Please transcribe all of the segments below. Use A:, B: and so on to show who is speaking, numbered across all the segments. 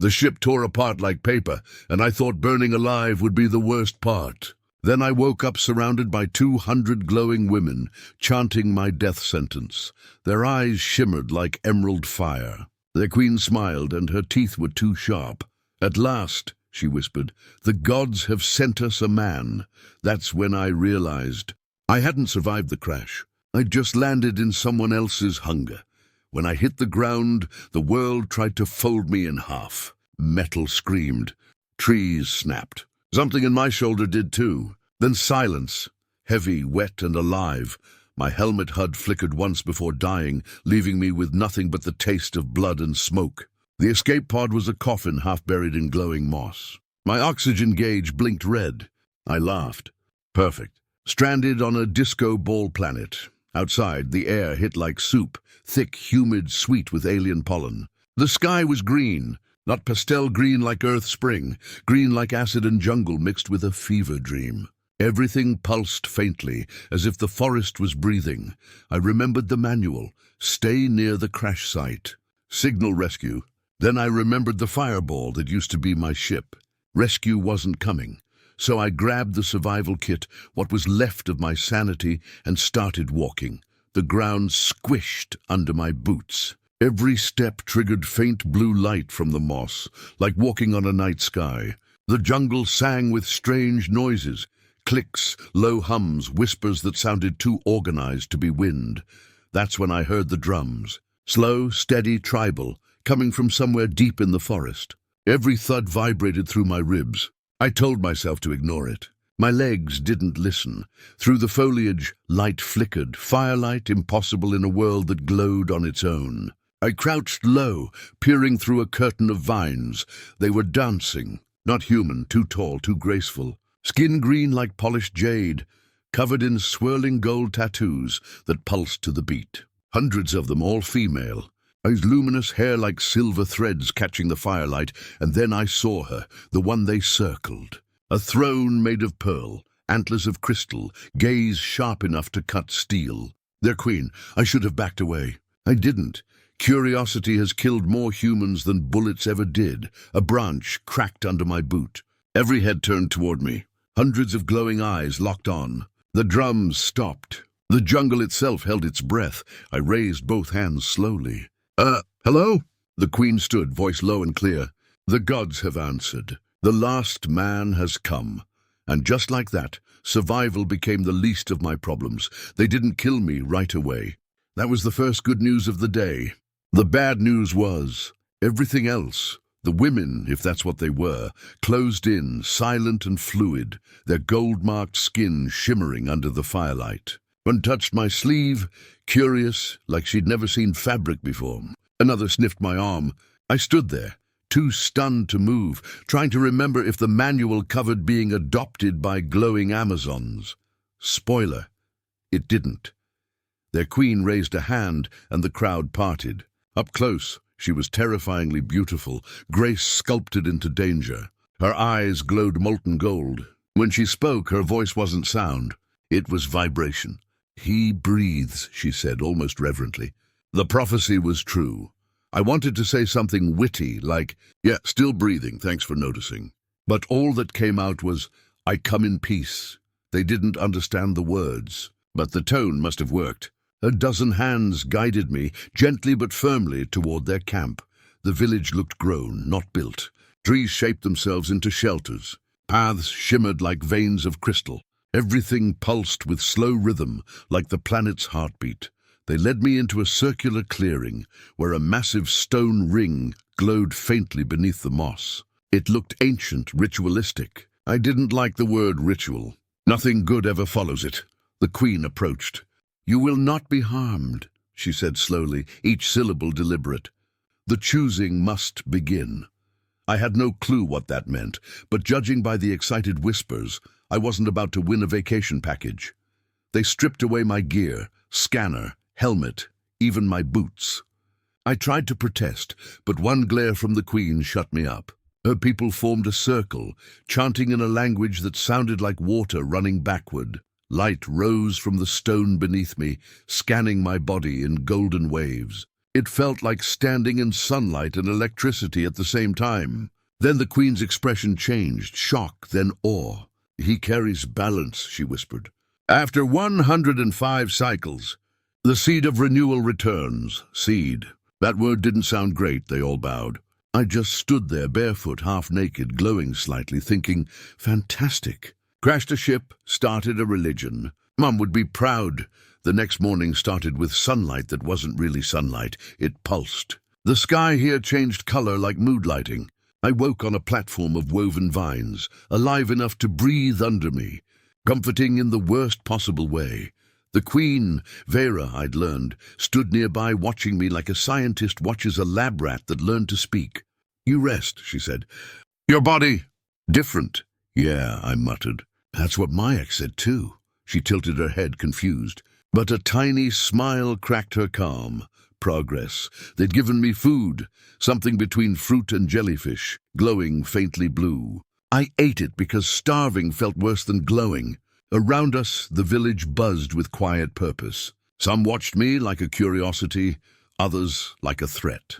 A: The ship tore apart like paper, and I thought burning alive would be the worst part. Then I woke up surrounded by 200 glowing women, chanting my death sentence. Their eyes shimmered like emerald fire. Their queen smiled, and her teeth were too sharp. "At last," she whispered, "the gods have sent us a man." That's when I realized I hadn't survived the crash. I'd just landed in someone else's hunger. When I hit the ground, the world tried to fold me in half. Metal screamed. Trees snapped. Something in my shoulder did too. Then silence, heavy, wet, and alive. My helmet HUD flickered once before dying, leaving me with nothing but the taste of blood and smoke. The escape pod was a coffin half buried in glowing moss. My oxygen gauge blinked red. I laughed. Perfect. Stranded on a disco ball planet. Outside, the air hit like soup, thick, humid, sweet with alien pollen. The sky was green, not pastel green like Earth spring, green like acid and jungle mixed with a fever dream. Everything pulsed faintly, as if the forest was breathing. I remembered the manual. Stay near the crash site. Signal rescue. Then I remembered the fireball that used to be my ship. Rescue wasn't coming. So I grabbed the survival kit, what was left of my sanity, and started walking. The ground squished under my boots. Every step triggered faint blue light from the moss, like walking on a night sky. The jungle sang with strange noises. Clicks, low hums, whispers that sounded too organized to be wind. That's when I heard the drums. Slow, steady, tribal, coming from somewhere deep in the forest. Every thud vibrated through my ribs. I told myself to ignore it. My legs didn't listen. Through the foliage, light flickered, firelight impossible in a world that glowed on its own. I crouched low, peering through a curtain of vines. They were dancing, not human, too tall, too graceful. Skin green like polished jade, covered in swirling gold tattoos that pulsed to the beat. Hundreds of them, all female. Eyes luminous, hair like silver threads catching the firelight, and then I saw her, the one they circled. A throne made of pearl, antlers of crystal, gaze sharp enough to cut steel. Their queen. I should have backed away. I didn't. Curiosity has killed more humans than bullets ever did. A branch cracked under my boot. Every head turned toward me. Hundreds of glowing eyes locked on. The drums stopped. The jungle itself held its breath. I raised both hands slowly. Hello?" The queen stood, voice low and clear. "The gods have answered. The last man has come." And just like that, survival became the least of my problems. They didn't kill me right away. That was the first good news of the day. The bad news was everything else. The women, if that's what they were, closed in, silent and fluid, their gold-marked skin shimmering under the firelight. One touched my sleeve, curious, like she'd never seen fabric before. Another sniffed my arm. I stood there, too stunned to move, trying to remember if the manual covered being adopted by glowing Amazons. Spoiler, it didn't. Their queen raised a hand, and the crowd parted. Up close, she was terrifyingly beautiful, grace sculpted into danger. Her eyes glowed molten gold. When she spoke, her voice wasn't sound. It was vibration. "He breathes," she said, almost reverently. The prophecy was true. I wanted to say something witty, like, "Yeah, still breathing, thanks for noticing." But all that came out was, "I come in peace." They didn't understand the words, but the tone must have worked. A dozen hands guided me, gently but firmly, toward their camp. The village looked grown, not built. Trees shaped themselves into shelters. Paths shimmered like veins of crystal. Everything pulsed with slow rhythm, like the planet's heartbeat. They led me into a circular clearing, where a massive stone ring glowed faintly beneath the moss. It looked ancient, ritualistic. I didn't like the word ritual. Nothing good ever follows it. The queen approached. "You will not be harmed," she said slowly, each syllable deliberate. "The choosing must begin." I had no clue what that meant, but judging by the excited whispers, I wasn't about to win a vacation package. They stripped away my gear, scanner, helmet, even my boots. I tried to protest, but one glare from the queen shut me up. Her people formed a circle, chanting in a language that sounded like water running backward. Light rose from the stone beneath me, scanning my body in golden waves. It felt like standing in sunlight and electricity at the same time. Then the Queen's expression changed, shock, then awe. "He carries balance," she whispered. "After 105 cycles, the seed of renewal returns." Seed. That word didn't sound great, they all bowed. I just stood there, barefoot, half-naked, glowing slightly, thinking, fantastic. Crashed a ship, started a religion. Mum would be proud. The next morning started with sunlight that wasn't really sunlight. It pulsed. The sky here changed color like mood lighting. I woke on a platform of woven vines, alive enough to breathe under me, comforting in the worst possible way. The Queen, Vera, I'd learned, stood nearby watching me like a scientist watches a lab rat that learned to speak. "You rest," she said. "Your body, different." "Yeah," I muttered. "That's what my ex said too." She tilted her head, confused. But a tiny smile cracked her calm. Progress. They'd given me food, something between fruit and jellyfish, glowing faintly blue. I ate it because starving felt worse than glowing. Around us, the village buzzed with quiet purpose. Some watched me like a curiosity, others like a threat.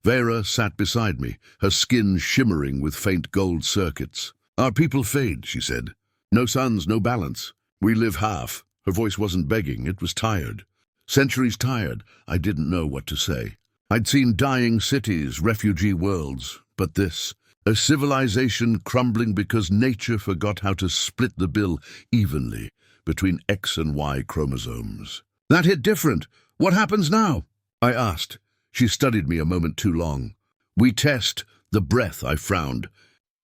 A: Vera sat beside me, her skin shimmering with faint gold circuits. "Our people fade," she said. "No sons, no balance. We live half." Her voice wasn't begging, it was tired. Centuries tired. I didn't know what to say. I'd seen dying cities, refugee worlds, but this, a civilization crumbling because nature forgot how to split the bill evenly between X and Y chromosomes. That hit different. "What happens now?" I asked. She studied me a moment too long. "We test the breath," I frowned.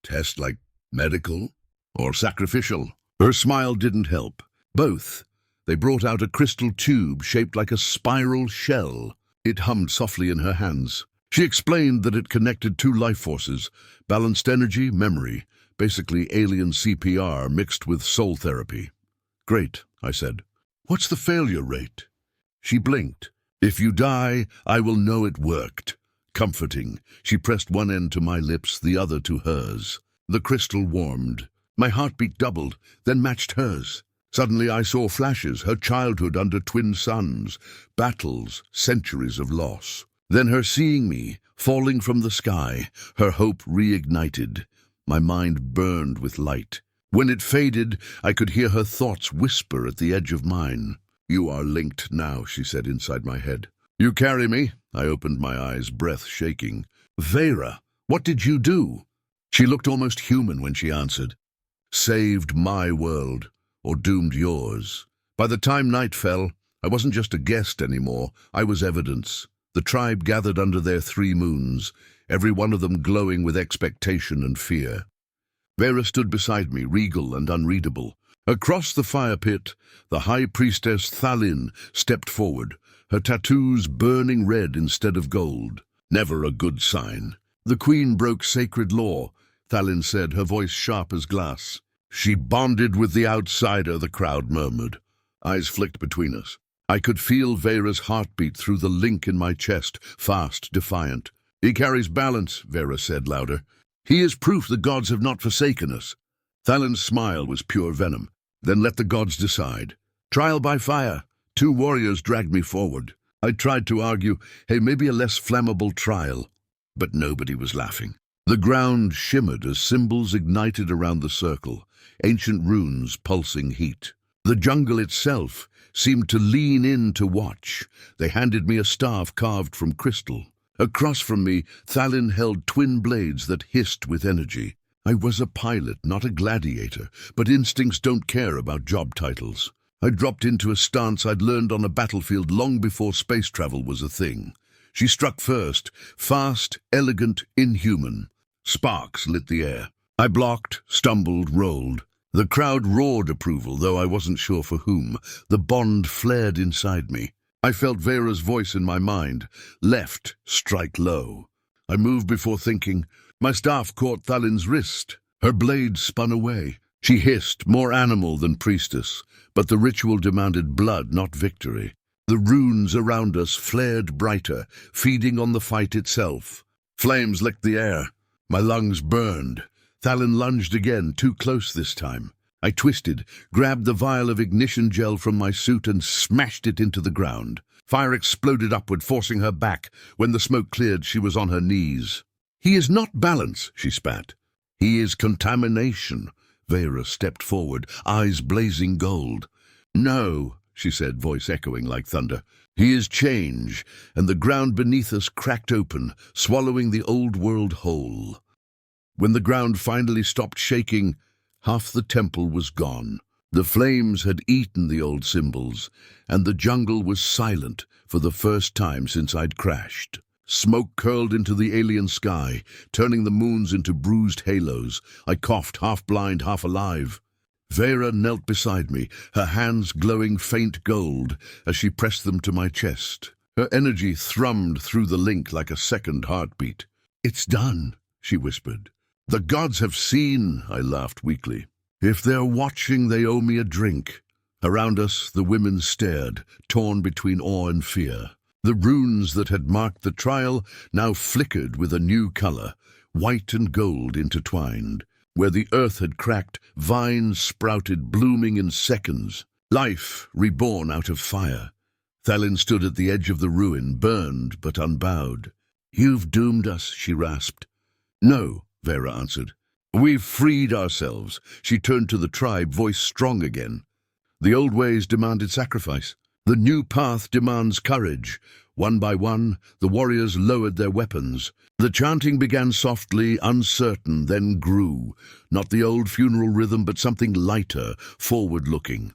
A: "Test like medical or sacrificial?" Her smile didn't help. "Both." They brought out a crystal tube shaped like a spiral shell. It hummed softly in her hands. She explained that it connected two life forces, balanced energy, memory, basically alien CPR mixed with soul therapy. "Great," I said. "What's the failure rate?" She blinked. "If you die, I will know it worked." Comforting. She pressed one end to my lips, the other to hers. The crystal warmed. My heartbeat doubled, then matched hers. Suddenly I saw flashes, her childhood under twin suns, battles, centuries of loss. Then her seeing me, falling from the sky, her hope reignited. My mind burned with light. When it faded, I could hear her thoughts whisper at the edge of mine. "You are linked now," she said inside my head. "You carry me?" I opened my eyes, breath shaking. "Vera, what did you do?" She looked almost human when she answered. "Saved my world. Or doomed yours." By the time night fell, I wasn't just a guest anymore, I was evidence. The tribe gathered under their 3 moons, every one of them glowing with expectation and fear. Vera stood beside me, regal and unreadable. Across the fire pit, the high priestess Thalin stepped forward, her tattoos burning red instead of gold. Never a good sign. "The Queen broke sacred law," Thalin said, her voice sharp as glass. "She bonded with the outsider," the crowd murmured. Eyes flicked between us. I could feel Vera's heartbeat through the link in my chest, fast, defiant. "He carries balance," Vera said louder. "He is proof the gods have not forsaken us." Thalin's smile was pure venom. "Then let the gods decide." Trial by fire. 2 warriors dragged me forward. I tried to argue, hey, maybe a less flammable trial. But nobody was laughing. The ground shimmered as symbols ignited around the circle. Ancient runes pulsing heat. The jungle itself seemed to lean in to watch. They handed me a staff carved from crystal. Across from me, Thalin held twin blades that hissed with energy. I was a pilot, not a gladiator, but instincts don't care about job titles. I dropped into a stance I'd learned on a battlefield long before space travel was a thing. She struck first, fast, elegant, inhuman. Sparks lit the air. I blocked, stumbled, rolled. The crowd roared approval, though I wasn't sure for whom. The bond flared inside me. I felt Vera's voice in my mind. Left, strike low. I moved before thinking. My staff caught Thalin's wrist. Her blade spun away. She hissed, more animal than priestess, but the ritual demanded blood, not victory. The runes around us flared brighter, feeding on the fight itself. Flames licked the air. My lungs burned. Thalin lunged again, too close this time. I twisted, grabbed the vial of ignition gel from my suit and smashed it into the ground. Fire exploded upward, forcing her back. When the smoke cleared, she was on her knees. "He is not balance," she spat. "He is contamination." Vera stepped forward, eyes blazing gold. "No," she said, voice echoing like thunder. "He is change," and the ground beneath us cracked open, swallowing the old world whole. When the ground finally stopped shaking, half the temple was gone. The flames had eaten the old symbols, and the jungle was silent for the first time since I'd crashed. Smoke curled into the alien sky, turning the moons into bruised halos. I coughed, half blind, half alive. Vera knelt beside me, her hands glowing faint gold as she pressed them to my chest. Her energy thrummed through the link like a second heartbeat. "It's done," she whispered. "The gods have seen," I laughed weakly. "If they're watching, they owe me a drink." Around us, the women stared, torn between awe and fear. The runes that had marked the trial now flickered with a new color, white and gold intertwined. Where the earth had cracked, vines sprouted, blooming in seconds. Life reborn out of fire. Thalin stood at the edge of the ruin, burned but unbowed. "You've doomed us," she rasped. "No," Vera answered. "We've freed ourselves." She turned to the tribe, voice strong again. "The old ways demanded sacrifice. The new path demands courage." One by one, the warriors lowered their weapons. The chanting began softly, uncertain, then grew. Not the old funeral rhythm, but something lighter, forward-looking.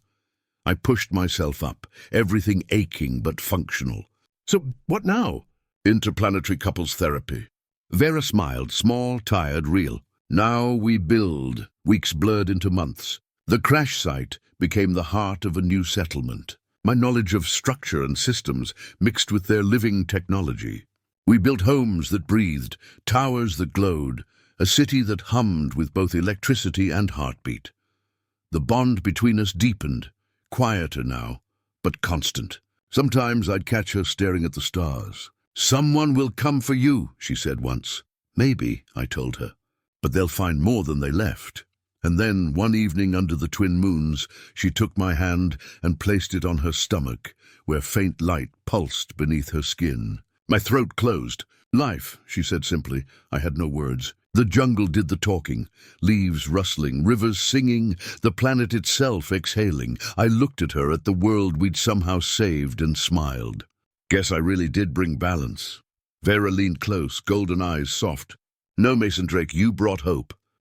A: I pushed myself up, everything aching but functional. "So what now?" "Interplanetary couples therapy." Vera smiled, small, tired, real. "Now we build." Weeks blurred into months. The crash site became the heart of a new settlement. My knowledge of structure and systems mixed with their living technology. We built homes that breathed, towers that glowed, a city that hummed with both electricity and heartbeat. The bond between us deepened, quieter now, but constant. Sometimes I'd catch her staring at the stars. "Someone will come for you," she said once. "Maybe," I told her, "but they'll find more than they left." And then, one evening under the twin moons, she took my hand and placed it on her stomach, where faint light pulsed beneath her skin. My throat closed. "Life," she said simply. I had no words. The jungle did the talking, leaves rustling, rivers singing, the planet itself exhaling. I looked at her, at the world we'd somehow saved, and smiled. "Guess I really did bring balance." Vera leaned close, golden eyes soft. "No, Mason Drake, you brought hope."